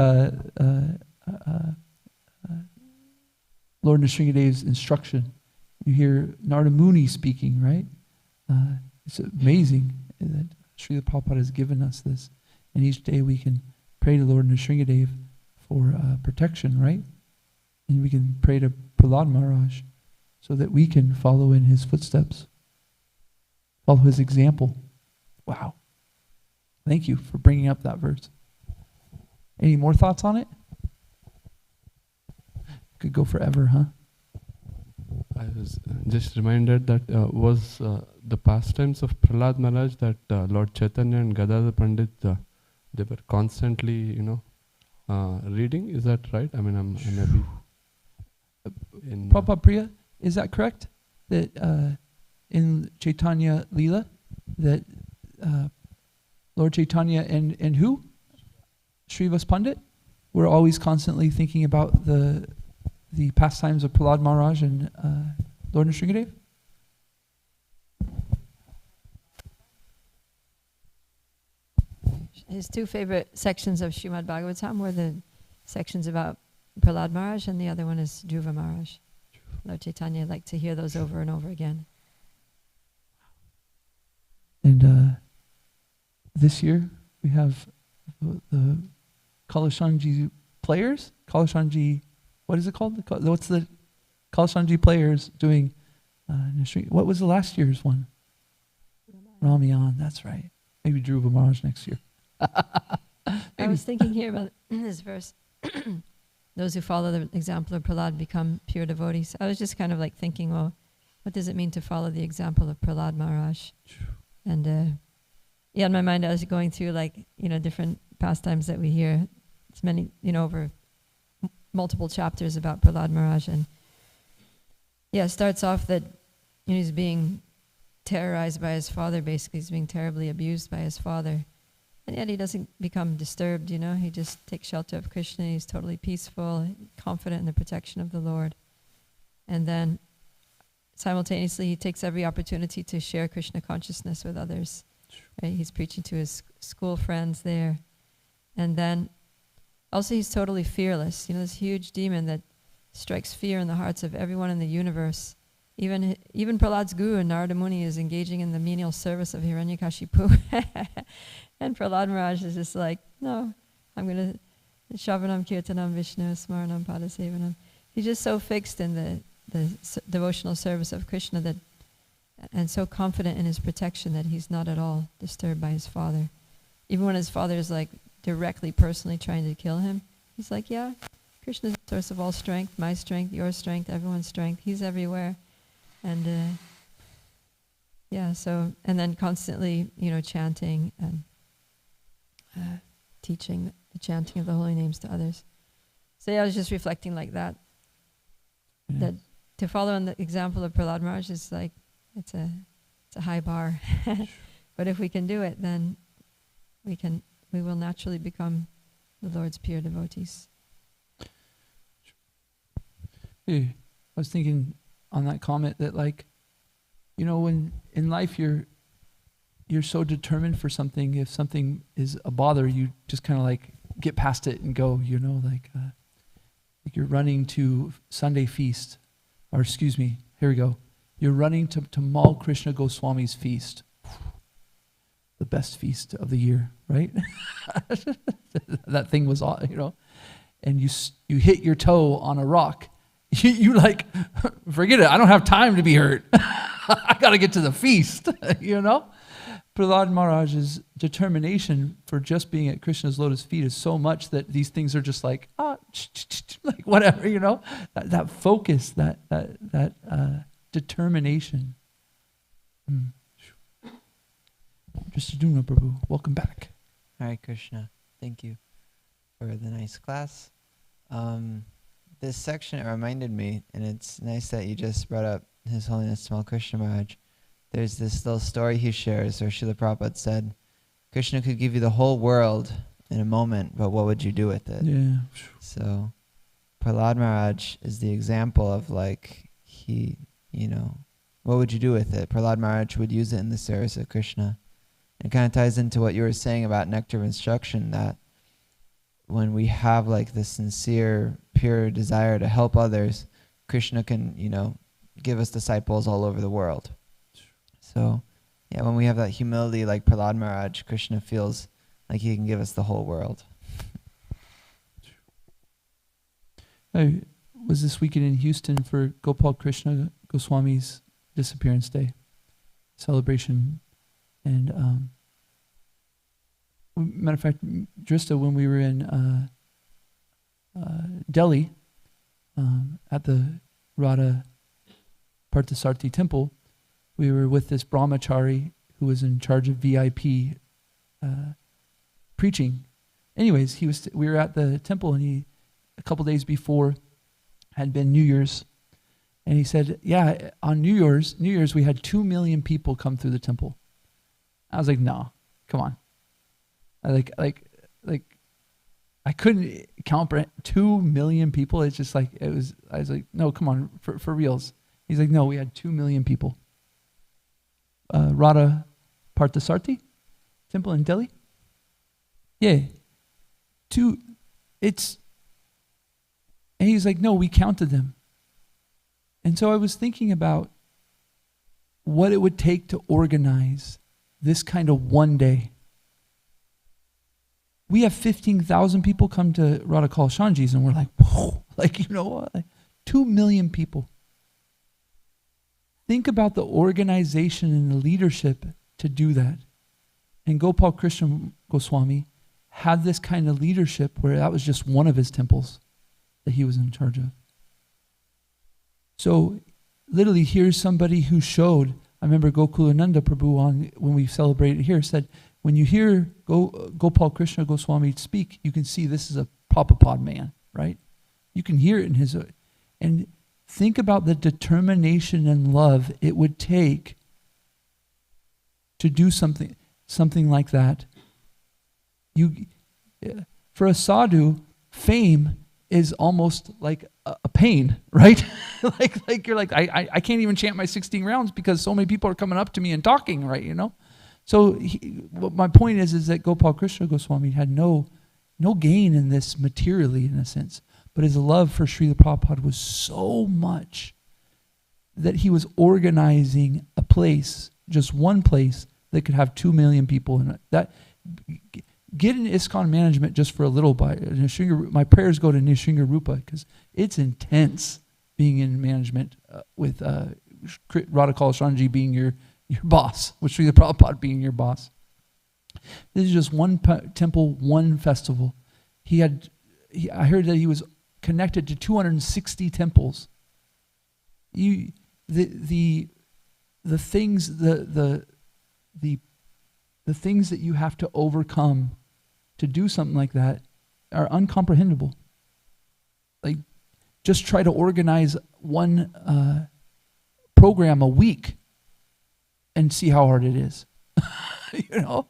Lord Nrsingadev's instruction. You hear Narada Muni speaking, right? It's amazing that Srila Prabhupada has given us this. And each day we can pray to Lord Nrsingadev for protection, right? And we can pray to Prahlad Maharaj so that we can follow in his footsteps, follow his example. Wow. Thank you for bringing up that verse. Any more thoughts on it? Could go forever, huh? I was just reminded that was the pastimes of Prahlad Maharaj that Lord Chaitanya and Gadadhar Pandit, they were constantly, reading. Is that right? I mean, I may be in... Prabhupada Priya, is that correct? That in Chaitanya Leela, that Lord Chaitanya and who? Srivas Pandit were always constantly thinking about the pastimes of Prahlad Maharaj and Lord Nrsingadev? His two favorite sections of Srimad Bhagavatam were the sections about Prahlad Maharaj, and the other one is Dhruva Maharaj. Lord Chaitanya liked to hear those over and over again. And this year we have the Kalashanji players. Kalashanji, what is it called? What's the Kalashanji players doing? What was the last year's one? Ramayan, that's right. Maybe Dhruva Maharaj next year. I was thinking here about this verse. Those who follow the example of Prahlad become pure devotees. I was just kind of like thinking, well, what does it mean to follow the example of Prahlad Maharaj? And in my mind I was going through different pastimes that we hear. It's many, over multiple chapters about Prahlad Maharaj. And it starts off that he's being terrorized by his father, basically. He's being terribly abused by his father. And yet he doesn't become disturbed, He just takes shelter of Krishna. He's totally peaceful, confident in the protection of the Lord. And then simultaneously he takes every opportunity to share Krishna consciousness with others. Right? He's preaching to his school friends there. And then also he's totally fearless. This huge demon that strikes fear in the hearts of everyone in the universe. Even Prahlad's guru, Narada Muni, is engaging in the menial service of Hiranyakashipu. And Prahlad Maharaj is just like, no, I'm going to Shravanam Kirtanam Vishnu Smaranam Padasevanam. He's just so fixed in the devotional service of Krishna that and so confident in his protection that he's not at all disturbed by his father. Even when his father is like directly, personally trying to kill him, he's like, yeah, Krishna is the source of all strength, my strength, your strength, everyone's strength. He's everywhere. And so, and then constantly, chanting and teaching the chanting of the holy names to others. So I was just reflecting like that. Yeah. That to follow in the example of Prahlad Maharaj is like, it's a high bar. But if we can do it, then we will naturally become the Lord's pure devotees. Hey, I was thinking on that comment that, like, when in life you're so determined for something, if something is a bother, you just kind of like get past it and go, like you're running to Sunday feast, or excuse me, here we go. You're running to Mal Krishna Goswami's feast. The best feast of the year, right? That thing was, and you hit your toe on a rock. You like, forget it, I don't have time to be hurt. I got to get to the feast, Prahlad Maharaj's determination for just being at Krishna's lotus feet is so much that these things are just like, like whatever, that focus, that determination. Mr. Duna Prabhu, welcome back. Hare Krishna. Thank you for the nice class. This section, it reminded me, and it's nice that you just brought up His Holiness Tamal Krishna Maharaj. There's this little story he shares where Srila Prabhupada said, Krishna could give you the whole world in a moment, but what would you do with it? Yeah. So Prahlad Maharaj is the example of like, what would you do with it? Prahlad Maharaj would use it in the service of Krishna. It kind of ties into what you were saying about nectar of instruction, that when we have like the sincere, pure desire to help others, Krishna can, give us disciples all over the world. So, yeah, when we have that humility like Prahlad Maharaj, Krishna feels like he can give us the whole world. I was this weekend in Houston for Gopal Krishna Goswami's disappearance day celebration. And matter of fact, Drista, when we were in Delhi at the Radha Parthasarthi temple, we were with this brahmachari who was in charge of VIP preaching. Anyways, we were at the temple, and he, a couple days before, had been New Year's, and he said, yeah, on New Year's we had 2 million people come through the temple. I was like, no, come on. I couldn't comprehend 2 million people. It's just like, I was like, no, come on, for reals. He's like, no, we had 2 million people. Radha Parthasarthi temple in Delhi? Yeah. And he's like, no, we counted them. And so I was thinking about what it would take to organize this kind of one day. We have 15,000 people come to Radha Kalshanji's, and we're like, whoa, like, 2 million people. Think about the organization and the leadership to do that. And Gopal Krishna Goswami had this kind of leadership where that was just one of his temples that he was in charge of. So literally, here's somebody who showed, I remember Gokulananda Prabhu when we celebrated here said, when you hear Gopal Krishna Goswami speak, you can see this is a Prabhupada man, right? You can hear it in his, and think about the determination and love it would take to do something like that. For a sadhu, fame is almost like a pain, right? like you're like, I can't even chant my 16 rounds because so many people are coming up to me and talking, right? So my point is that Gopal Krishna Goswami had no gain in this materially, in a sense, but his love for Srila Prabhupada was so much that he was organizing a place, just one place, that could have 2 million people in it. That get an ISKCON management just for a little bit. My prayers go to Nishinga Rupa because it's intense being in management with Radha Kalashanji being your boss, with Srila Prabhupada being your boss. This is just one temple, one festival. I heard that he was connected to 260 temples. The things the things that you have to overcome to do something like that are uncomprehendable. Like, just try to organize one program a week and see how hard it is. You know,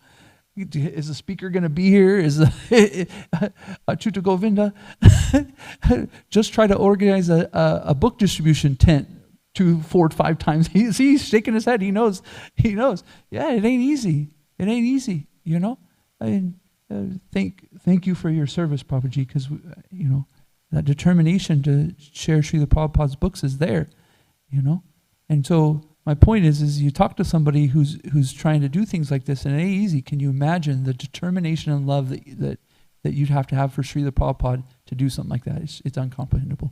is the speaker going to be here? Is Chuta Govinda? Just try to organize a book distribution tent 2, 4, 5 times. He's shaking his head. He knows. Yeah, it ain't easy. It ain't easy. You know. Thank you for your service, Prabhuji, because you know that determination to share Srila Prabhupada's books is there. You know, and so my point is you talk to somebody who's trying to do things like this, and it ain't easy. Can you imagine the determination and love that you'd have to have for Srila Prabhupada to do something like that? It's uncomprehendable.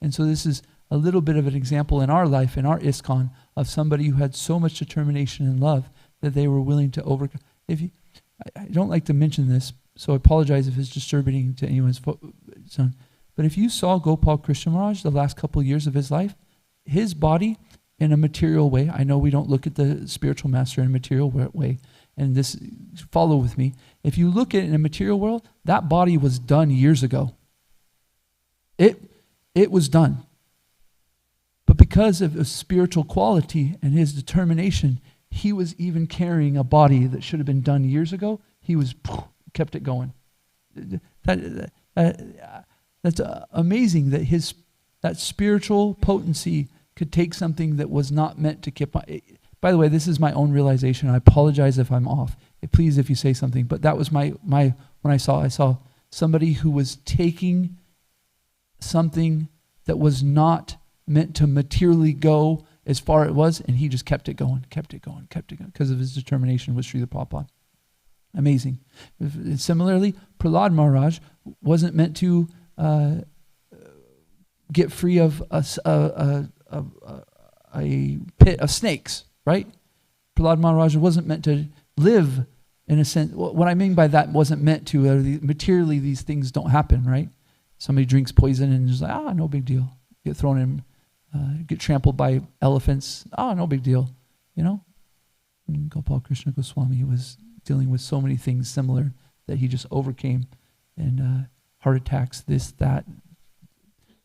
And so this is a little bit of an example in our life, in our ISKCON, of somebody who had so much determination and love that they were willing to overcome. I don't like to mention this, so I apologize if it's disturbing to anyone's son. But if you saw Gopal Krishna Maharaj the last couple of years of his life, his body in a material way, I know we don't look at the spiritual master in a material way, and this, follow with me. If you look at it in a material world, that body was done years ago. It was done. But because of his spiritual quality and his determination, he was even carrying a body that should have been done years ago. He was kept it going. That's amazing that that spiritual potency could take something that was not meant to keep on. By the way, this is my own realization. I apologize if I'm off. Please, if you say something. But that was my when I saw somebody who was taking something that was not meant to materially go as far it was, and he just kept it going because of his determination with Srila Prabhupada. Amazing. Similarly, Prahlad Maharaj wasn't meant to get free of a pit of snakes, right? Prahlad Maharaj wasn't meant to live in a sense. What I mean by that wasn't meant to, materially these things don't happen, right? Somebody drinks poison and is like, no big deal. Get thrown in, get trampled by elephants. No big deal, you know? And Gopal Krishna Goswami was dealing with so many things similar that he just overcame, and heart attacks, this, that,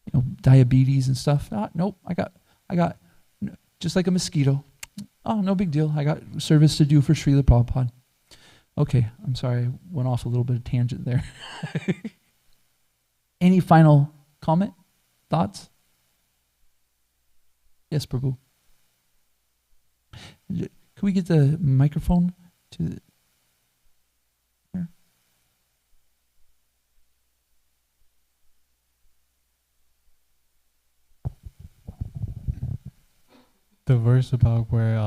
you know, diabetes and stuff. Nope, I got just like a mosquito. No big deal. I got service to do for Srila Prabhupada. Okay, I'm sorry, I went off a little bit of tangent there. Any final comment, thoughts? Yes, Prabhu. Can we get the microphone to here? The verse about where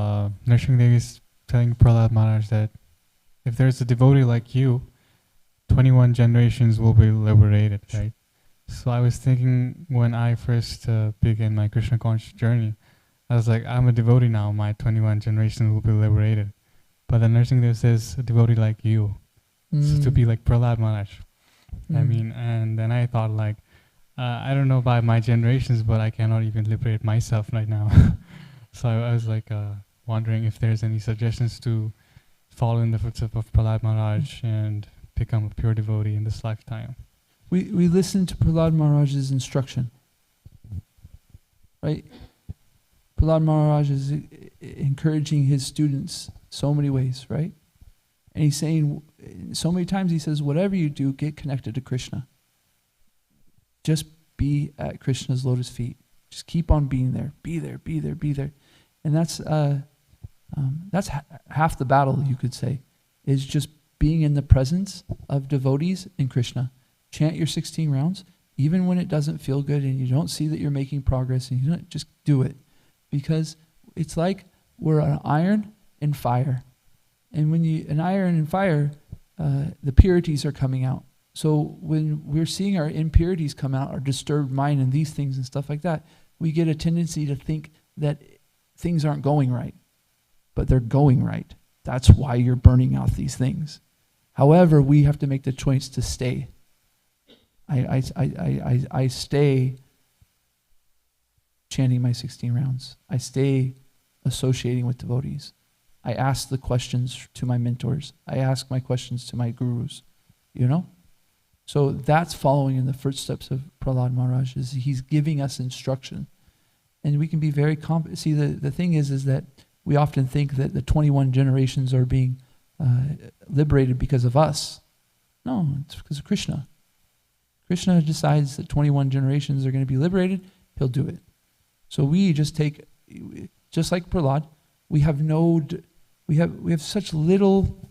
Narshing Devi is telling Prahlad Maharaj that if there's a devotee like you, 21 generations will be liberated, right? So I was thinking when I first began my Krishna conscious journey, I was like, I'm a devotee now, my 21 generations will be liberated. But then Narshing Dev says, a devotee like you. So to be like Prahlad Maharaj. I mean, and then I thought like, I don't know about my generations, but I cannot even liberate myself right now. So I was like wondering if there's any suggestions to follow in the footsteps of Prahlad Maharaj and become a pure devotee in this lifetime. We listen to Prahlad Maharaj's instruction, right? Prahlad Maharaj is encouraging his students so many ways, right? And he's saying so many times, he says, whatever you do, get connected to Krishna. Just be at Krishna's lotus feet. Just keep on being there. Be there, be there, be there. And that's half the battle, you could say, is just being in the presence of devotees in Krishna. Chant your 16 rounds, even when it doesn't feel good and you don't see that you're making progress, and you don't, just do it. Because it's like we're an iron and fire. And when an iron and fire, the purities are coming out. So when we're seeing our impurities come out, our disturbed mind and these things and stuff like that, we get a tendency to think that things aren't going right, but they're going right. That's why you're burning out these things. However, we have to make the choice to stay. I stay chanting my 16 rounds. I stay associating with devotees. I ask the questions to my mentors. I ask my questions to my gurus, you know? So that's following in the footsteps of Prahlad Maharaj, is he's giving us instruction. And we can be very see, the thing is that we often think that the 21 generations are being liberated because of us. No, it's because of Krishna. Krishna decides that 21 generations are going to be liberated, he'll do it. So we just take, just like Prahlad, we have such little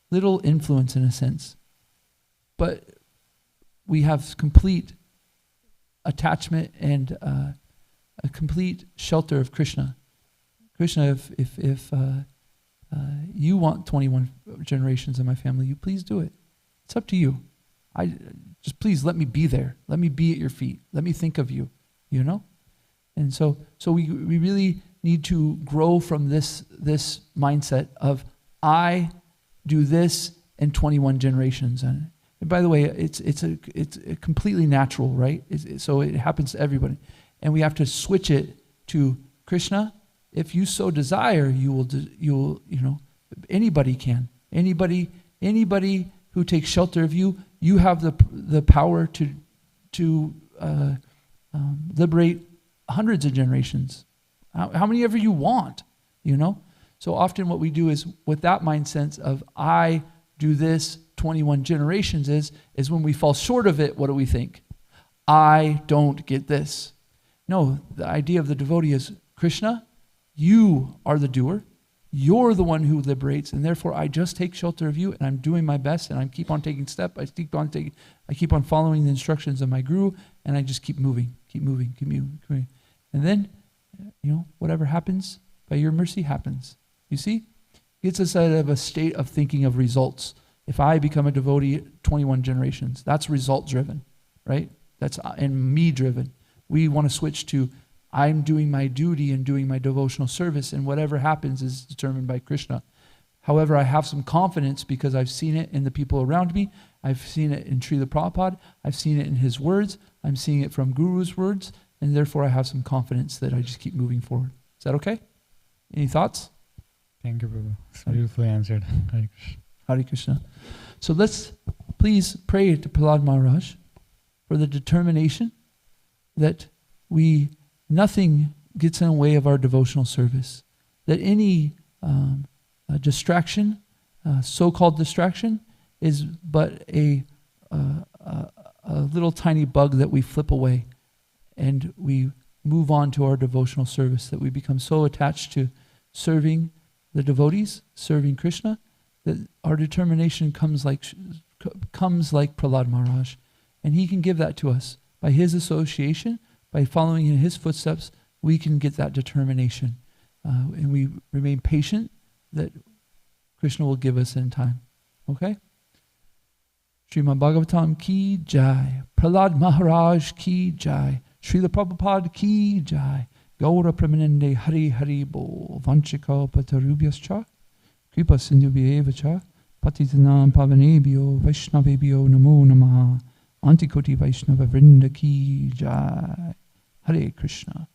little influence in a sense, but we have complete attachment and a complete shelter of Krishna. Krishna, if you want 21 generations in my family, you please do it. It's up to you. Just please let me be there. Let me be at your feet. Let me think of you, you know? And so we really need to grow from this mindset of I do this in 21 generations. And by the way, it's completely natural, right? So it happens to everybody. And we have to switch it to Krishna. If you so desire, you'll anybody can. Anybody who takes shelter of you, you have the power to liberate hundreds of generations, how many ever you want, you know. So often what we do is with that mindset of I do this 21 generations is when we fall short of it, what do we think? I don't get this. No, the idea of the devotee is Krishna, you are the doer. You're the one who liberates, and therefore I just take shelter of you, and I'm doing my best, and I keep on taking step. I keep on following the instructions of my guru, and I just keep moving. And then, whatever happens, by your mercy happens. You see? Gets us out of a state of thinking of results. If I become a devotee 21 generations, that's result driven, right? That's and me driven. We want to switch to I'm doing my duty and doing my devotional service, and whatever happens is determined by Krishna. However, I have some confidence because I've seen it in the people around me. I've seen it in Srila Prabhupada. I've seen it in his words. I'm seeing it from Guru's words, and therefore I have some confidence that I just keep moving forward. Is that okay? Any thoughts? Thank you, Prabhu. So beautifully answered. Hare Krishna. Hare Krishna. So let's please pray to Prahlad Maharaj for the determination that nothing gets in the way of our devotional service, that any distraction, so-called distraction, is but a little tiny bug that we flip away and we move on to our devotional service, that we become so attached to serving the devotees, serving Krishna, that our determination comes like Prahlad Maharaj. And he can give that to us. By his association, by following in his footsteps, we can get that determination. And we remain patient that Krishna will give us in time. Okay? Srimad Bhagavatam ki jai. Prahlad Maharaj ki jai. Srila Prabhupada ki jai. Gaura Pramanande Hari Hari Bo. Vanchika Patarubhyascha. Kripa Sindhubhyevacha. Patitanam Pavanebhyo. Vaishnavebhyo Namo Namaha. Antikoti Vaishnava Vrinda ki jai. Hare Krishna.